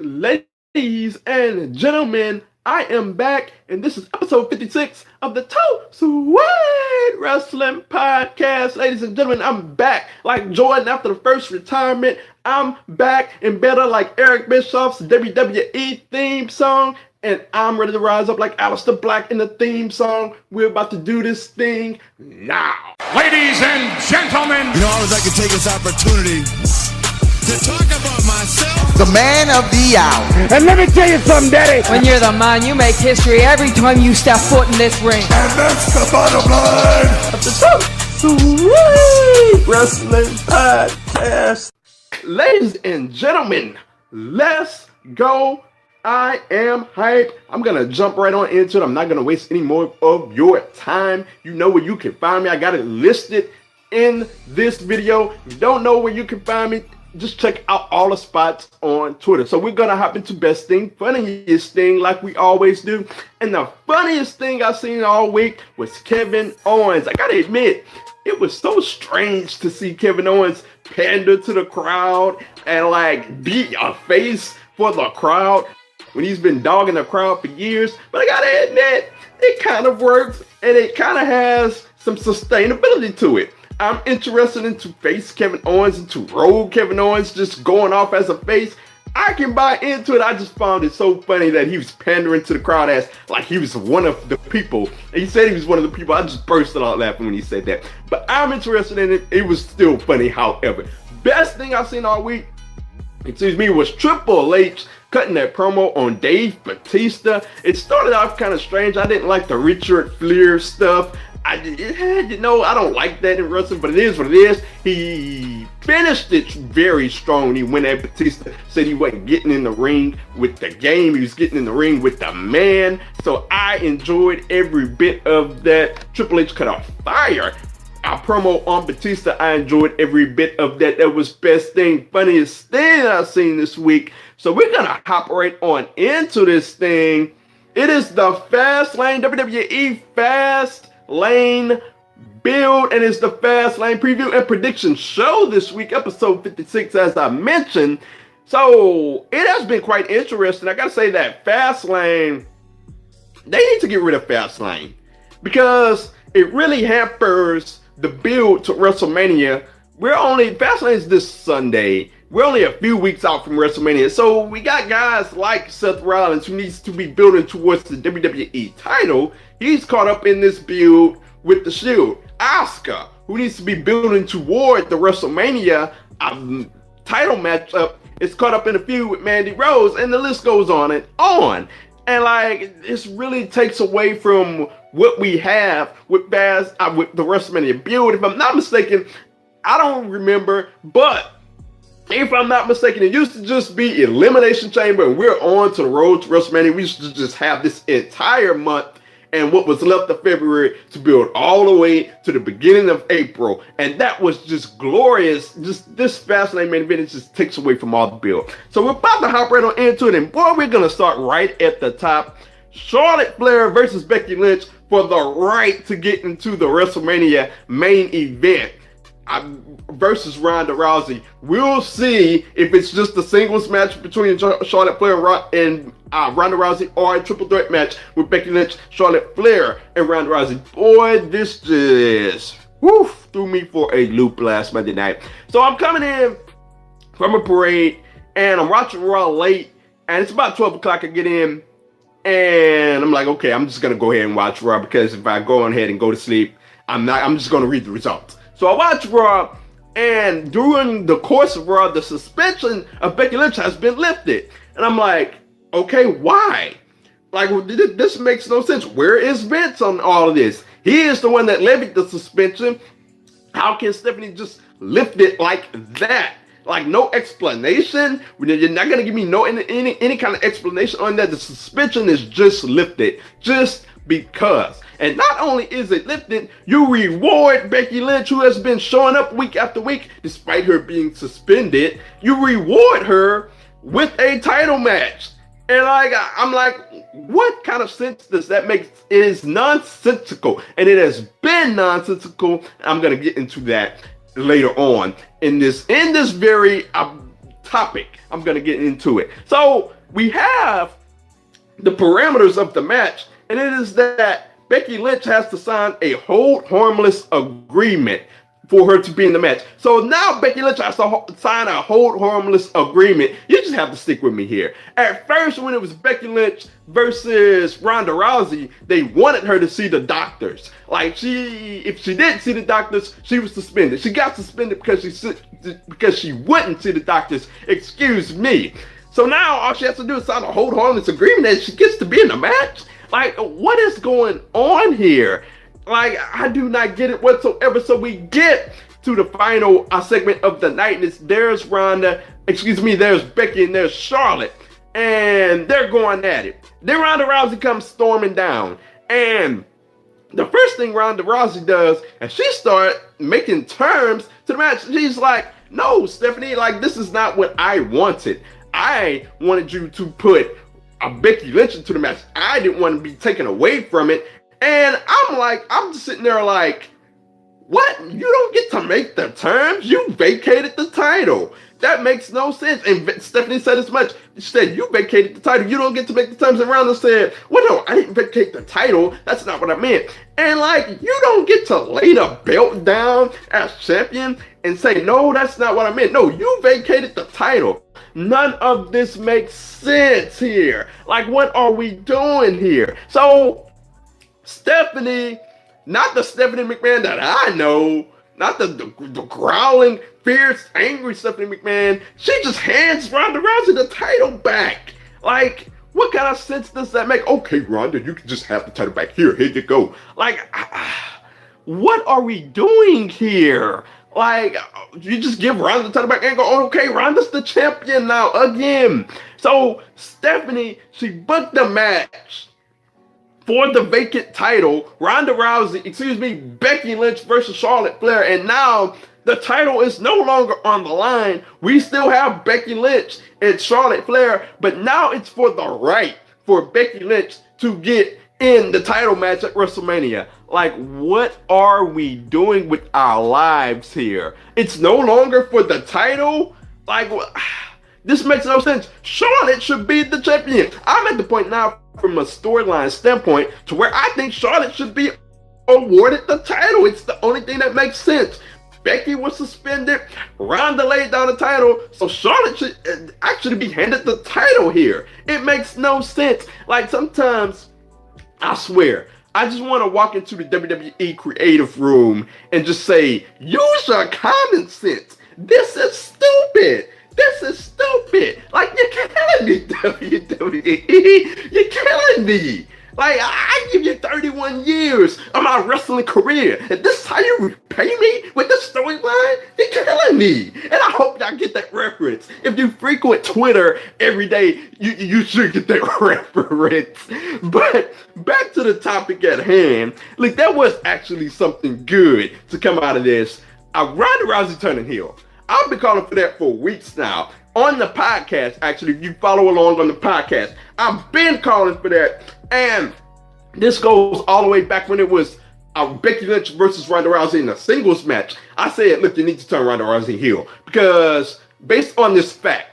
Ladies and gentlemen, I am back, and this is episode 56 of the Toe Sweet Wrestling Podcast. Ladies and gentlemen, I'm back like Jordan after the first retirement. I'm back and better like Eric Bischoff's WWE theme song, and I'm ready to rise up like Aleister Black in the theme song. We're about to do this thing now. Ladies and gentlemen, I always like to take this opportunity to talk about myself. The man of the hour. and let me tell you something, Daddy. When you're the man, you make history every time you step foot in this ring. And that's the bottom line. Of the Toe Sweet Wrestling Podcast. Ladies and gentlemen, let's go. I am hyped. I'm going to jump right on into it. I'm not going to waste any more of your time. You know where you can find me. I got it listed in this video. If you don't know where you can find me, just check out all the spots on Twitter. So we're going to hop into best thing, funniest thing like we always do. And the funniest thing I've seen all week was Kevin Owens. I got to admit, it was so strange to see Kevin Owens pander to the crowd and like be a face for the crowd when he's been dogging the crowd for years. But I gotta admit, it kind of works and it kind of has some sustainability to it. I'm interested in to face Kevin Owens and to roll Kevin Owens just going off as a face. I can buy into it. I just found it so funny that he was pandering to the crowd as like he was one of the people. And he said he was one of the people. I just bursted out laughing when he said that. But I'm interested in it. It was still funny, however. Best thing I've seen all week, was Triple H cutting that promo on Dave Bautista. It started off kind of strange. I didn't like the Richard Flair stuff. I don't like that in wrestling, but it is what it is. He finished it very strong. He went at Batista, said he wasn't getting in the ring with the game. He was getting in the ring with the man. So I enjoyed every bit of that. Triple H cut a fire promo on Batista. I enjoyed every bit of that. That was best thing, funniest thing I've seen this week. So we're going to hop right on into this thing. It is the Fastlane, WWE Fastlane build, and it's the Fastlane preview and prediction show this week, episode 56, as I mentioned. So it has been quite interesting. I got to say that Fastlane, they need to get rid of Fastlane because it really hampers the build to WrestleMania. Fastlane is this Sunday. We're only a few weeks out from WrestleMania. So we got guys like Seth Rollins who needs to be building towards the WWE title. He's caught up in this build with the Shield. Asuka, who needs to be building toward the WrestleMania title matchup, is caught up in a feud with Mandy Rose, and the list goes on and on. And like, this really takes away from what we have with the WrestleMania build. If I'm not mistaken, I don't remember, but if I'm not mistaken, it used to just be Elimination Chamber, and we're on to the road to WrestleMania. We used to just have this entire month and what was left of February to build all the way to the beginning of April. And that was just glorious. Just this Fastlane main event, it just takes away from all the build. So we're about to hop right on into it. And boy, we're going to start right at the top. Charlotte Flair versus Becky Lynch for the right to get into the WrestleMania main event. Versus Ronda Rousey. We'll see if it's just a singles match between Charlotte Flair and Ronda Rousey, or a triple threat match with Becky Lynch, Charlotte Flair, and Ronda Rousey. Boy, this just threw me for a loop last Monday night. So I'm coming in from a parade, and I'm watching Raw late, and it's about 12 o'clock. I get in, and I'm like, okay, I'm just gonna go ahead and watch Raw, because if I go on ahead and go to sleep, I'm just gonna read the results. So I watched Raw, and during the course of Raw, the suspension of Becky Lynch has been lifted. And I'm like, okay, why? Like, this makes no sense. Where is Vince on all of this? He is the one that levied the suspension. How can Stephanie just lift it like that? Like, no explanation? You're not going to give me any kind of explanation on that. The suspension is just lifted. Just because. And not only is it lifted, you reward Becky Lynch, who has been showing up week after week despite her being suspended. You reward her with a title match. And I'm like, what kind of sense does that make? It is nonsensical, and it has been nonsensical. I'm going to get into that later on in this very topic. I'm going to get into it. So we have the parameters of the match, and it is that Becky Lynch has to sign a hold harmless agreement for her to be in the match. So now Becky Lynch has to sign a hold harmless agreement. You just have to stick with me here. At first, when it was Becky Lynch versus Ronda Rousey, they wanted her to see the doctors. Like if she didn't see the doctors, she was suspended. She got suspended because she wouldn't see the doctors. Excuse me. So now all she has to do is sign a hold harmless agreement and she gets to be in the match. Like, what is going on here? Like, I do not get it whatsoever. So we get to the final segment of the night. And there's Becky and there's Charlotte. And they're going at it. Then Ronda Rousey comes storming down. And the first thing Ronda Rousey does, and she starts making terms to the match. She's like, no, Stephanie, like, this is not what I wanted. I wanted you to put a Becky Lynch into the match. I didn't want to be taken away from it. And I'm just sitting there like, what? You don't get to make the terms? You vacated the title. That makes no sense. And Stephanie said as much. She said, you vacated the title. You don't get to make the terms. And Ronda said, well, no, I didn't vacate the title. That's not what I meant. And like, you don't get to lay the belt down as champion and say, no, that's not what I meant. No, you vacated the title. None of this makes sense here. Like, what are we doing here? So, Stephanie, not the Stephanie McMahon that I know, not the growling, fierce, angry Stephanie McMahon, she just hands Ronda Rousey the title back. Like, what kind of sense does that make? Okay, Ronda, you can just have the title back. Here you go. Like, what are we doing here? Like, you just give Ronda the title back and go, oh, okay, Ronda's the champion now again. So, Stephanie, she booked the match for the vacant title, Becky Lynch versus Charlotte Flair, and now the title is no longer on the line. We still have Becky Lynch and Charlotte Flair, but now it's for the right for Becky Lynch to get in the title match at WrestleMania. Like, what are we doing with our lives here? It's no longer for the title? Like, this makes no sense. Charlotte should be the champion. I'm at the point now from a storyline standpoint to where I think Charlotte should be awarded the title. It's the only thing that makes sense. Becky was suspended. Ronda laid down the title. So Charlotte should actually be handed the title here. It makes no sense. Like, sometimes, I swear, I just want to walk into the WWE creative room and just say, use your common sense. This is stupid. This is stupid. Like, you're killing me, WWE. You're killing me. Like, I give you 31 years of my wrestling career, and this is how you repay me with this storyline? You're killing me. And I hope y'all get that reference. If you frequent Twitter every day, you should get that reference. But back to the topic at hand. Like, there was actually something good to come out of this. Ronda Rousey turning heel. I've been calling for that for weeks now. On the podcast, actually, if you follow along on the podcast, I've been calling for that. And this goes all the way back when it was Becky Lynch versus Ronda Rousey in a singles match. I said, look, you need to turn Ronda Rousey heel. Because based on this fact,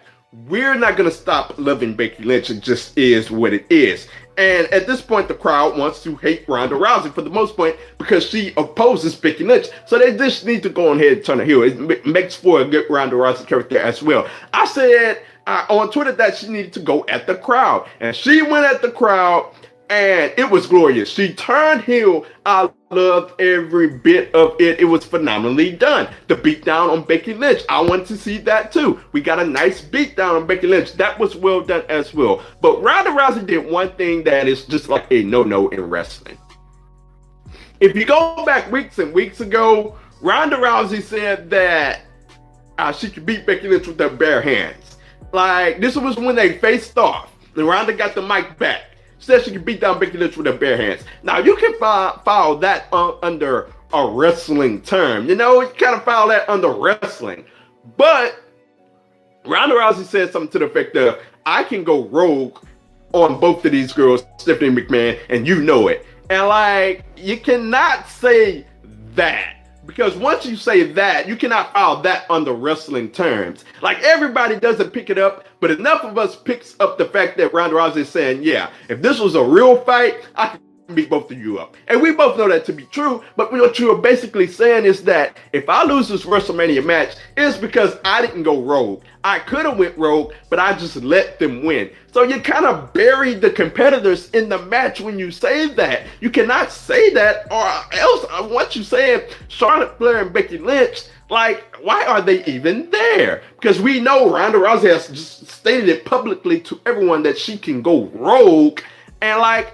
we're not going to stop loving Becky Lynch. It just is what it is. And at this point, the crowd wants to hate Ronda Rousey for the most part because she opposes Becky Lynch. So they just need to go ahead and turn her heel. It makes for a good Ronda Rousey character as well. I said on Twitter that she needed to go at the crowd. And she went at the crowd. And it was glorious. She turned heel. I loved every bit of it. It was phenomenally done. The beatdown on Becky Lynch. I wanted to see that too. We got a nice beatdown on Becky Lynch. That was well done as well. But Ronda Rousey did one thing that is just like a no-no in wrestling. If you go back weeks and weeks ago, Ronda Rousey said that she could beat Becky Lynch with her bare hands. Like, this was when they faced off. And Ronda got the mic back. Said she could beat down Becky Lynch with her bare hands. Now, you can file that under a wrestling term. You know, you kind of file that under wrestling. But Ronda Rousey said something to the effect of, I can go rogue on both of these girls, Stephanie McMahon, and you know it. And, like, you cannot say that Because once you say that, you cannot file that under wrestling terms. Like, everybody doesn't pick it up, but enough of us picks up the fact that Ronda Rousey is saying, yeah, if this was a real fight, I could beat both of you up. And we both know that to be true, but what you are basically saying is that if I lose this WrestleMania match, it's because I didn't go rogue. I could have went rogue, but I just let them win. So you kind of buried the competitors in the match when you say that. You cannot say that, or else once you say Charlotte Flair and Becky Lynch, like, why are they even there? Because we know Ronda Rousey has just stated it publicly to everyone that she can go rogue, and like,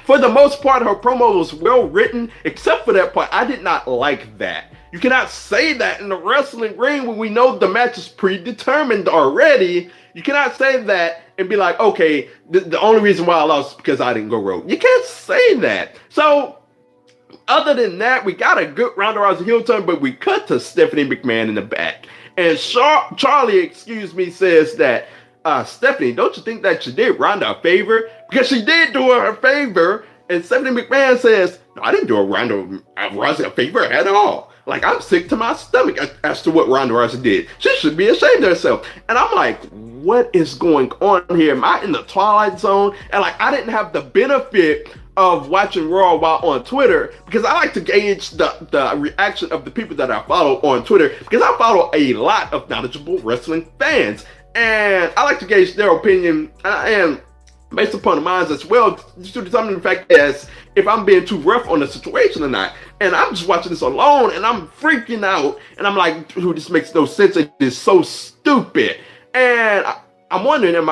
for the most part, her promo was well written, except for that part. I did not like that. You cannot say that in the wrestling ring when we know the match is predetermined already. You cannot say that and be like, okay, the only reason why I lost is because I didn't go rogue. You can't say that. So, other than that, we got a good Ronda Rousey heel turn, but we cut to Stephanie McMahon in the back. And Charlie, says that, Stephanie, don't you think that you did Ronda a favor? Because she did do her a favor. And Stephanie McMahon says, no, I didn't do Ronda Rousey a favor at all. Like, I'm sick to my stomach as to what Ronda Rousey did. She should be ashamed of herself. And I'm like, what is going on here? Am I in the Twilight Zone? And like, I didn't have the benefit of watching Raw while on Twitter, because I like to gauge the reaction of the people that I follow on Twitter, because I follow a lot of knowledgeable wrestling fans. And I like to gauge their opinion, and based upon mine as well, to determine the fact as if I'm being too rough on the situation or not. And I'm just watching this alone, and I'm freaking out, and I'm like, dude, this makes no sense. It is so stupid. And I'm wondering, am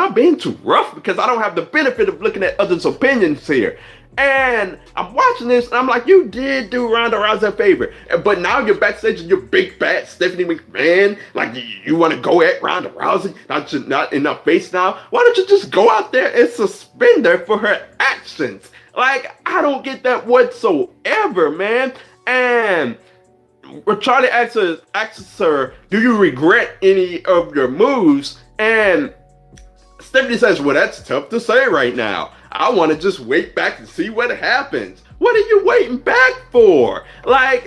I being too rough? Because I don't have the benefit of looking at others' opinions here. And I'm watching this, and I'm like, you did do Ronda Rousey a favor. But now you're backstage and you're big fat Stephanie McMahon. Like, you want to go at Ronda Rousey? Not in her face now? Why don't you just go out there and suspend her for her actions? Like, I don't get that whatsoever, man. And Charlie asks her, do you regret any of your moves? And Stephanie says, well, that's tough to say right now. I want to just wait back and see what happens. What are you waiting back for? Like,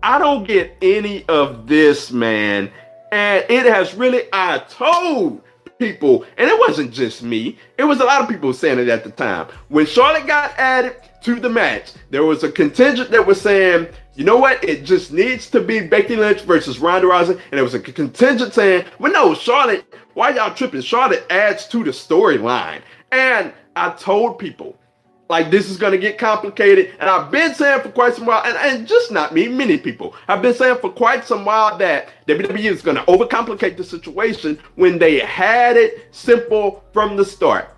I don't get any of this, man. And it has really, I told people, and it wasn't just me, it was a lot of people saying it at the time. When Charlotte got added to the match, there was a contingent that was saying, you know what, it just needs to be Becky Lynch versus Ronda Rousey. And there was a contingent saying, well, no, Charlotte, why y'all tripping? Charlotte adds to the storyline. And I told people, like, this is going to get complicated. And I've been saying for quite some while, and just not me, many people, I've been saying for quite some while that WWE is going to overcomplicate the situation when they had it simple from the start.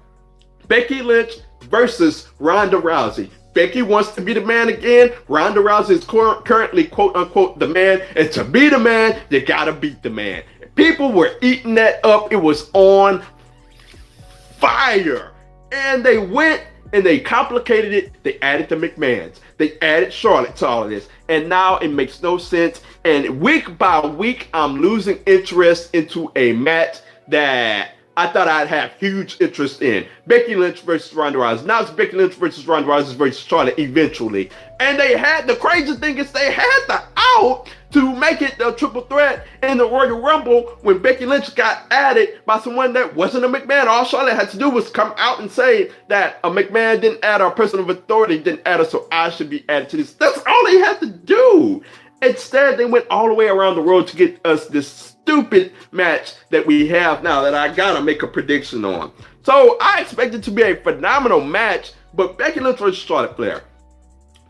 Becky Lynch versus Ronda Rousey. Becky wants to be the man again. Ronda Rousey is currently, quote unquote, the man. And to be the man, you gotta beat the man. People were eating that up. It was on fire. And they went and they complicated it. They added the McMahons. They added Charlotte to all of this. And now it makes no sense. And week by week, I'm losing interest into a match that I thought I'd have huge interest in. Becky Lynch versus Ronda Rousey. Now it's Becky Lynch versus Ronda Rousey versus Charlotte eventually. And they had, the crazy thing is they had the out to make it the triple threat in the Royal Rumble when Becky Lynch got added by someone that wasn't a McMahon. All Charlotte had to do was come out and say that a McMahon didn't add her, a person of authority didn't add her, so I should be added to this. That's all they had to do. Instead, they went all the way around the world to get us this stupid match that we have now that I gotta make a prediction on. So I expect it to be a phenomenal match, but Becky Lynch versus Charlotte Flair.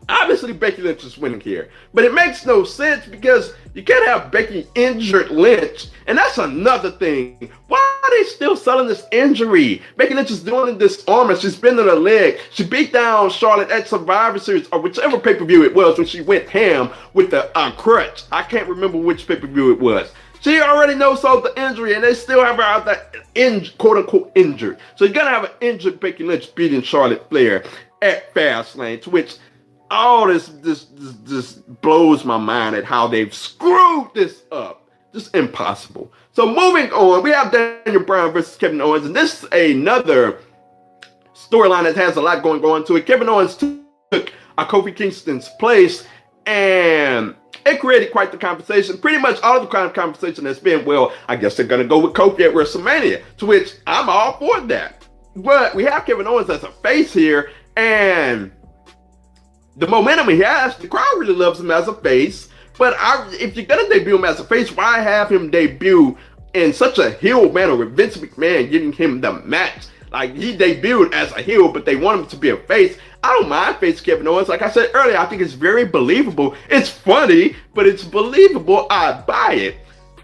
Obviously, Becky Lynch is winning here, but it makes no sense because you can't have Becky injured Lynch, and that's another thing. Why are they still selling this injury? Becky Lynch is doing this armor. She's bending her leg. She beat down Charlotte at Survivor Series or whichever pay-per-view it was when she went ham with the crutch. I can't remember which pay-per-view it was. She already knows all the injury, and they still have her out there, quote-unquote, injured. So you're going to have an injured Becky Lynch beating Charlotte Flair at Fastlane, to which all this blows my mind at how they've screwed this up. Just impossible. So moving on, we have Daniel Bryan versus Kevin Owens, and this is another storyline that has a lot going on to it. Kevin Owens took Kofi Kingston's place, And it created quite the conversation. Pretty much all of the kind of conversation has been, well, I guess they're going to go with Kofi at WrestleMania, to which I'm all for that. But we have Kevin Owens as a face here, and the momentum he has, the crowd really loves him as a face. But if you're going to debut him as a face, why have him debut in such a heel manner with Vince McMahon giving him the match? Like, he debuted as a heel, but they want him to be a face. I don't mind face Kevin Owens. Like I said earlier, I think it's very believable. It's funny, but it's believable. I buy it.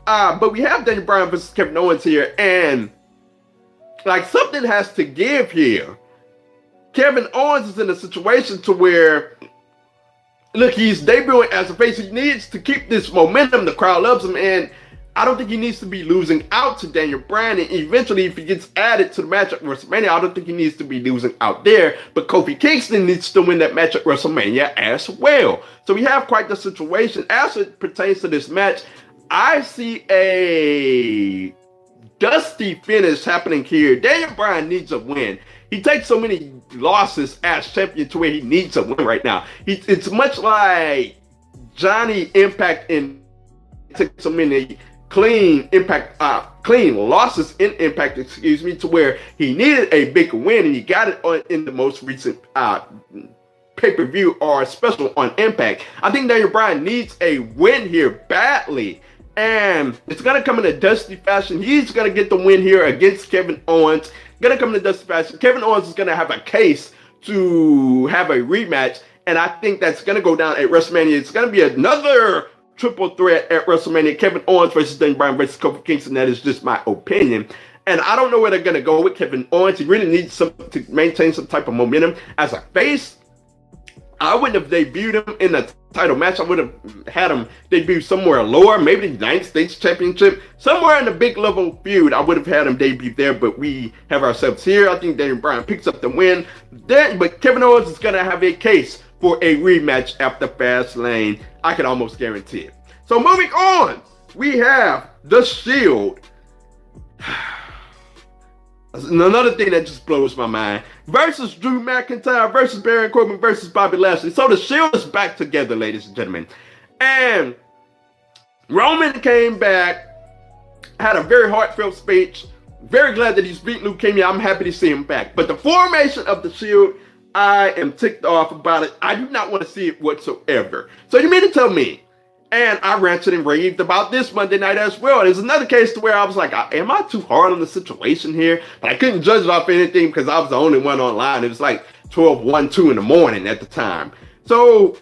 But we have Daniel Bryan versus Kevin Owens here, and like, something has to give here. Kevin Owens is in a situation to where, look, he's debuting as a face. He needs to keep this momentum. The crowd loves him, and I don't think he needs to be losing out to Daniel Bryan. And eventually, if he gets added to the match at WrestleMania, I don't think he needs to be losing out there. But Kofi Kingston needs to win that match at WrestleMania as well. So we have quite the situation. As it pertains to this match, I see a dusty finish happening here. Daniel Bryan needs a win. He takes so many losses as champion to where he needs a win right now. It's much like Johnny Impact in took so many clean losses in Impact, to where he needed a big win, and he got it in the most recent pay-per-view or special on Impact. I think Daniel Bryan needs a win here badly, and it's going to come in a dusty fashion. He's going to get the win here against Kevin Owens. Going to come in a dusty fashion. Kevin Owens is going to have a case to have a rematch, and I think that's going to go down at WrestleMania. It's going to be another triple threat at WrestleMania. Kevin Owens versus Daniel Bryan versus Kofi Kingston. That is just my opinion. And I don't know where they're going to go with Kevin Owens. He really needs to maintain some type of momentum. As a face, I wouldn't have debuted him in a title match. I would have had him debut somewhere lower, maybe the United States Championship, somewhere in the big level feud. I would have had him debut there, but we have ourselves here. I think Daniel Bryan picks up the win. But Kevin Owens is going to have a case for a rematch after Fastlane. I can almost guarantee it. So moving on, we have The Shield. Another thing that just blows my mind. Versus Drew McIntyre versus Baron Corbin versus Bobby Lashley. So The Shield is back together, ladies and gentlemen. And Roman came back, had a very heartfelt speech. Very glad that he's beaten leukemia. I'm happy to see him back. But the formation of The Shield, I am ticked off about it. I do not want to see it whatsoever. So you mean to tell me, and I ranted and raved about this Monday night as well. There's another case to where I was like, am I too hard on the situation here? But I couldn't judge it off anything because I was the only one online. It was like 12, 1, 2 in the morning at the time. So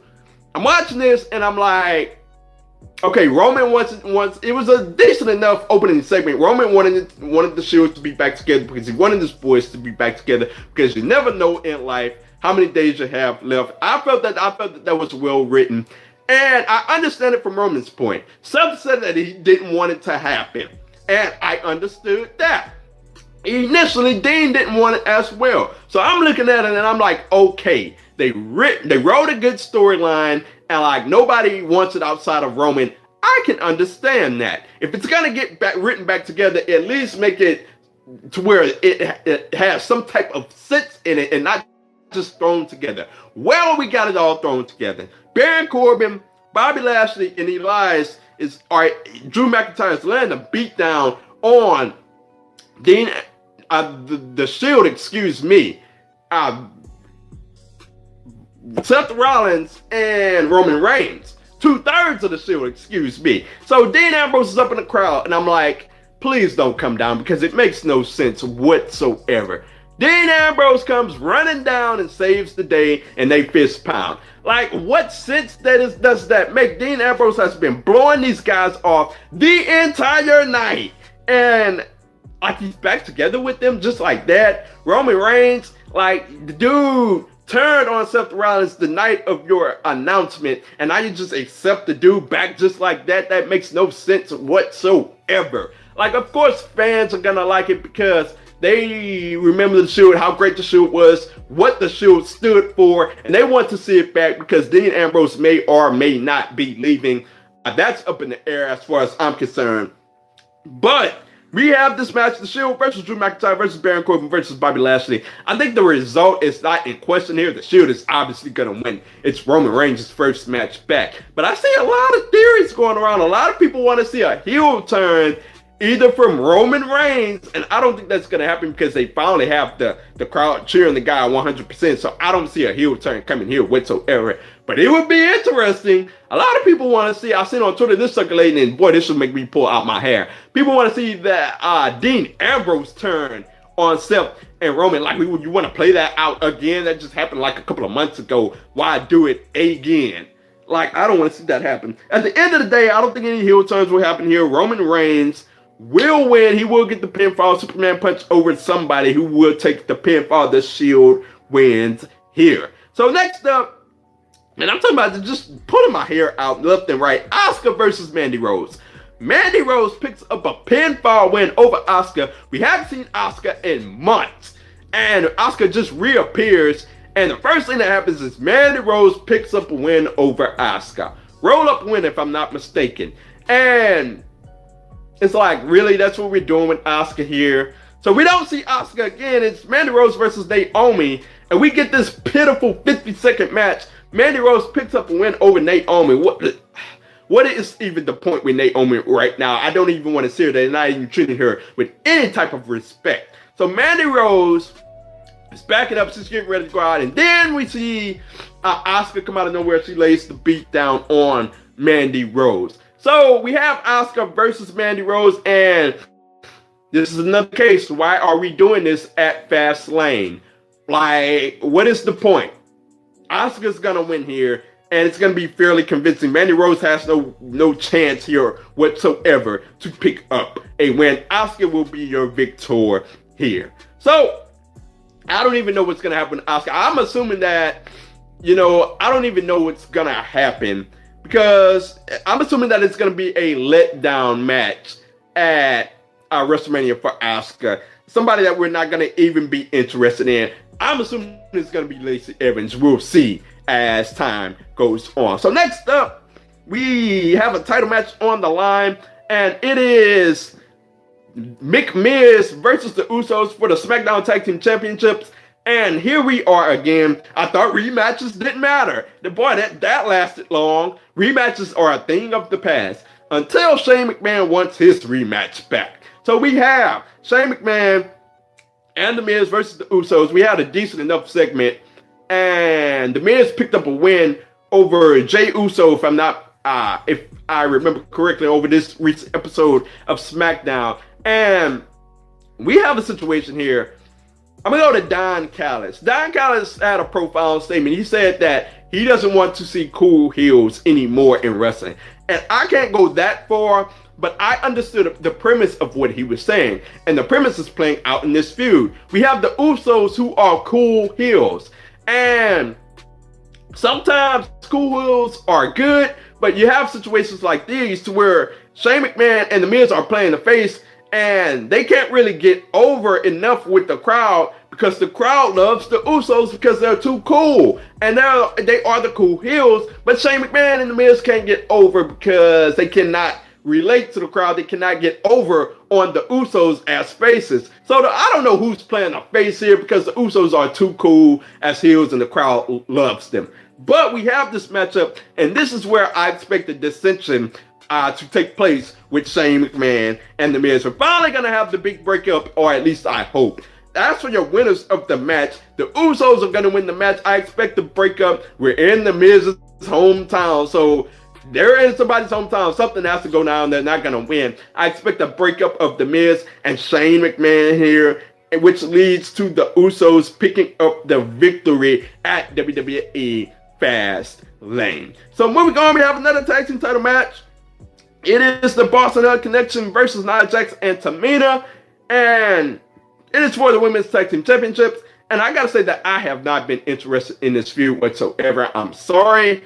I'm watching this and I'm like, okay, Roman wants it was a decent enough opening segment. Roman wanted the Shield to be back together because he wanted his boys to be back together, because you never know in life how many days you have left. I felt that was well written. And I understand it from Roman's point. Some said that he didn't want it to happen. And I understood that. Initially, Dean didn't want it as well. So I'm looking at it and I'm like, okay, they wrote a good storyline, and like nobody wants it outside of Roman. I can understand that. If it's gonna get written back together, at least make it to where it has some type of sense in it and not just thrown together. Well, we got it all thrown together. Baron Corbin, Bobby Lashley, and Elias Drew McIntyre is laying a beat down on the Shield, Seth Rollins and Roman Reigns. 2/3 of the Shield, So Dean Ambrose is up in the crowd, and I'm like, please don't come down, because it makes no sense whatsoever. Dean Ambrose comes running down and saves the day, and they fist pound. Like, what sense does that make? Dean Ambrose has been blowing these guys off the entire night, and like he's back together with them just like that. Roman Reigns, like, the dude turned on Seth Rollins the night of your announcement, and now you just accept the dude back just like that. That makes no sense whatsoever. Like, of course fans are gonna like it because they remember the Shield, how great the Shield was, what the Shield stood for, and they want to see it back because Dean Ambrose may or may not be leaving. That's up in the air as far as I'm concerned. But We have this match, The Shield versus Drew McIntyre versus Baron Corbin versus Bobby Lashley. I think the result is not in question here. The Shield is obviously going to win. It's Roman Reigns' first match back. But I see a lot of theories going around. A lot of people want to see a heel turn either from Roman Reigns, and I don't think that's going to happen because they finally have the crowd cheering the guy 100%, so I don't see a heel turn coming here whatsoever. But it would be interesting. A lot of people want to see, I've seen on Twitter this circulating, and boy, this should make me pull out my hair. People want to see that Dean Ambrose turn on Seth and Roman. Like, you want to play that out again? That just happened like a couple of months ago. Why do it again? Like, I don't want to see that happen. At the end of the day, I don't think any heel turns will happen here. Roman Reigns will win. He will get the pinfall, Superman punch over somebody who will take the pinfall. The Shield wins here. So next up, and I'm talking about just pulling my hair out left and right, Asuka versus Mandy Rose. Mandy Rose picks up a pinfall win over Asuka. We haven't seen Asuka in months, and Asuka just reappears, and the first thing that happens is Mandy Rose picks up a win over Asuka. Roll up win, if I'm not mistaken. And it's like, really, that's what we're doing with Asuka here? So we don't see Asuka again. It's Mandy Rose versus Naomi, and we get this pitiful 50-second match. Mandy Rose picks up a win over Naomi. What is even the point with Naomi right now? I don't even want to see her. They're not even treating her with any type of respect. So Mandy Rose is backing up. She's getting ready to go out, and then we see Asuka come out of nowhere. She lays the beat down on Mandy Rose. So we have Asuka versus Mandy Rose, and this is another case. Why are we doing this at Fastlane? Like, what is the point? Asuka's gonna win here, and it's gonna be fairly convincing. Mandy Rose has no chance here whatsoever to pick up a win. Asuka will be your victor here. So I don't even know what's gonna happen to Asuka. I'm assuming that, I don't even know what's gonna happen, because I'm assuming that it's going to be a letdown match at WrestleMania for Asuka. Somebody that we're not going to even be interested in. I'm assuming it's going to be Lacey Evans. We'll see as time goes on. So next up, we have a title match on the line, and it is Miz versus the Usos for the SmackDown Tag Team Championships. And here we are again. I thought rematches didn't matter. Boy, that lasted long. Rematches are a thing of the past until Shane McMahon wants his rematch back. So we have Shane McMahon and The Miz versus the Usos. We had a decent enough segment, and The Miz picked up a win over Jey Uso, if I remember correctly, over this recent episode of SmackDown. And we have a situation here. I'm going to go to Don Callis. Don Callis had a profound statement. He said that he doesn't want to see cool heels anymore in wrestling. And I can't go that far, but I understood the premise of what he was saying. And the premise is playing out in this feud. We have the Usos who are cool heels. And sometimes cool heels are good, but you have situations like these to where Shane McMahon and The Miz are playing the face, and they can't really get over enough with the crowd because the crowd loves the Usos because they're too cool. And now they are the cool heels, but Shane McMahon and The Miz can't get over because they cannot relate to the crowd. They cannot get over on the Usos as faces. So I don't know who's playing a face here because the Usos are too cool as heels and the crowd loves them. But we have this matchup, and this is where I expect the dissension to take place with Shane McMahon and The Miz. We're finally going to have the big breakup, or at least I hope. As for your winners of the match, the Usos are going to win the match. I expect the breakup. We're in The Miz's hometown, so they're in somebody's hometown. Something has to go down. They're not going to win. I expect a breakup of The Miz and Shane McMahon here, which leads to the Usos picking up the victory at WWE Fastlane. So moving on, we have another tag team title match. It is the Boston Hug Connection versus Nia Jax and Tamina, and it is for the Women's Tag Team Championships. And I gotta say that I have not been interested in this feud whatsoever. I'm sorry,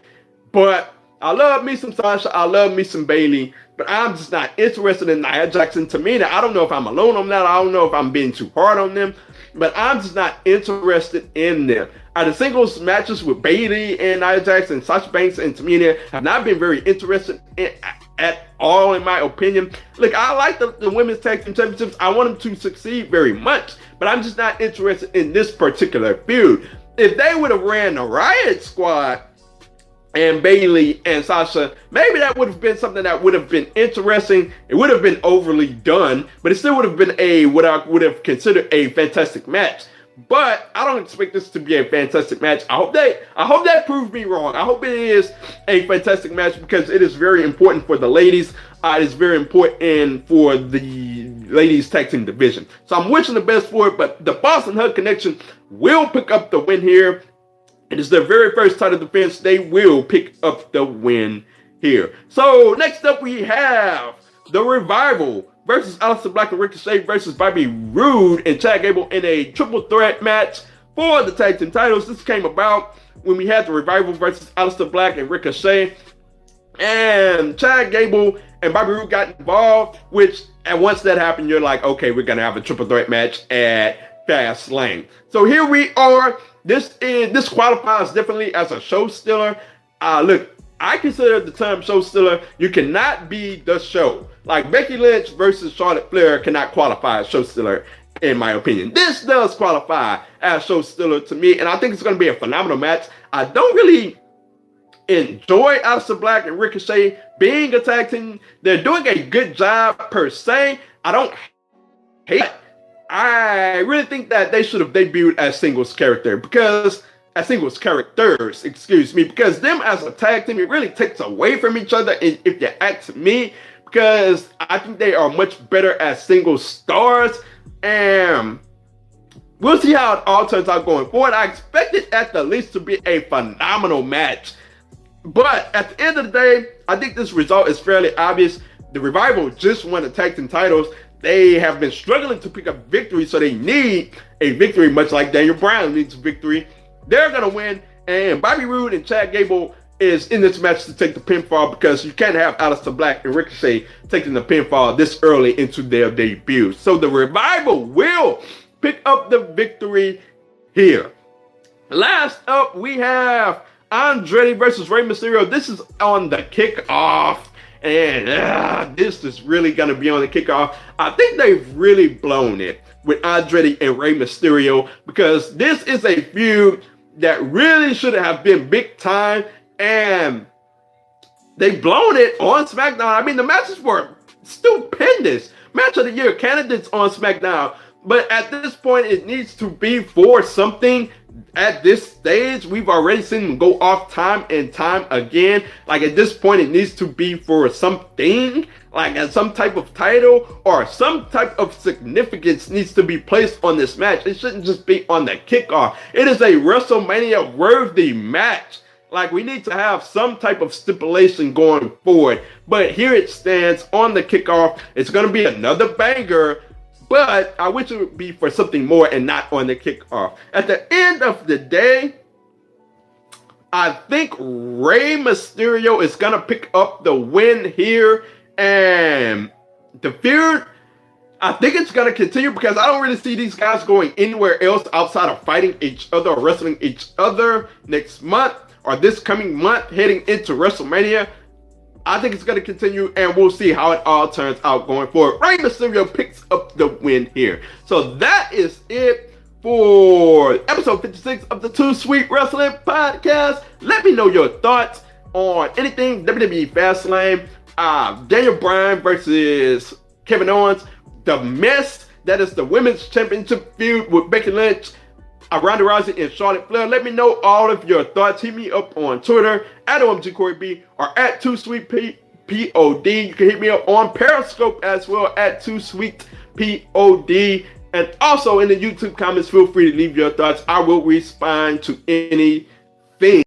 but I love me some Sasha, I love me some Bayley, but I'm just not interested in Nia Jax and Tamina. I don't know if I'm alone on that. I don't know if I'm being too hard on them, but I'm just not interested in them. The singles matches with Bayley and Nia Jax and Sasha Banks and Tamina have not been very interested in at all, in my opinion. Look, I like the women's tag team championships. I want them to succeed very much, but I'm just not interested in this particular feud. If they would have ran the Riot Squad and Bayley and Sasha, maybe that would have been something that would have been interesting. It would have been overly done, but it still would have been what I would have considered a fantastic match. But I don't expect this to be a fantastic match. I hope that proves me wrong. I hope it is a fantastic match because it is very important for the ladies. It is very important for the ladies tag team division. So I'm wishing the best for it, but the Boston Hug Connection will pick up the win here. It is their very first title defense. They will pick up the win here. So next up we have the Revival versus Aleister Black and Ricochet versus Bobby Roode and Chad Gable in a triple threat match for the tag team titles. This came about when we had the Revival versus Aleister Black and Ricochet, and Chad Gable and Bobby Roode got involved, and once that happened, you're like, okay, we're gonna have a triple threat match at Fastlane. So here we are. This qualifies definitely as a show stealer. Look, I consider the term show stealer. You cannot be the show. Like Becky Lynch versus Charlotte Flair cannot qualify as show stealer, in my opinion. This does qualify as show stealer to me, and I think it's going to be a phenomenal match. I don't really enjoy Aleister Black and Ricochet being a tag team. They're doing a good job per se. I don't hate it. I really think that they should have debuted as singles characters, because them as a tag team, it really takes away from each other, if you ask me, because I think they are much better as single stars, and we'll see how it all turns out going forward. I expect it at the least to be a phenomenal match, but at the end of the day, I think this result is fairly obvious. The Revival just won the tag team titles. They have been struggling to pick up victory, so they need a victory, much like Daniel Bryan needs a victory. They're going to win, and Bobby Roode and Chad Gable is in this match to take the pinfall, because you can't have Aleister Black and Ricochet taking the pinfall this early into their debut. So the Revival will pick up the victory here. Last up, we have Andrade versus Rey Mysterio. This is on the kickoff, and this is really going to be on the kickoff. I think they've really blown it with Andrade and Rey Mysterio, because this is a feud that really should have been big time, and they've blown it on SmackDown. I mean, the matches were stupendous. Match of the year candidates on SmackDown, but at this point, it needs to be for something. At this stage, we've already seen them go off time and time again. Like, at this point, it needs to be for something, like some type of title or some type of significance needs to be placed on this match. It shouldn't just be on the kickoff. It is a WrestleMania worthy match. Like, we need to have some type of stipulation going forward. But here it stands on the kickoff. It's going to be another banger, but I wish it would be for something more and not on the kickoff. At the end of the day, I think Rey Mysterio is going to pick up the win here. And the feud, I think it's going to continue, because I don't really see these guys going anywhere else outside of fighting each other or wrestling each other next month or this coming month heading into WrestleMania. I think it's going to continue, and we'll see how it all turns out going forward. Rey Mysterio picks up the win here. So that is it for episode 56 of the Too Sweet Wrestling Podcast. Let me know your thoughts on anything WWE Fastlane, Daniel Bryan versus Kevin Owens, the mess that is the Women's Championship feud with Becky Lynch, Ronda Rousey and Charlotte Flair. Let me know all of your thoughts. Hit me up on Twitter at OMGCoreyB or at 2SweetPod. You can hit me up on Periscope as well at 2SweetPod. And also in the YouTube comments, feel free to leave your thoughts. I will respond to anything.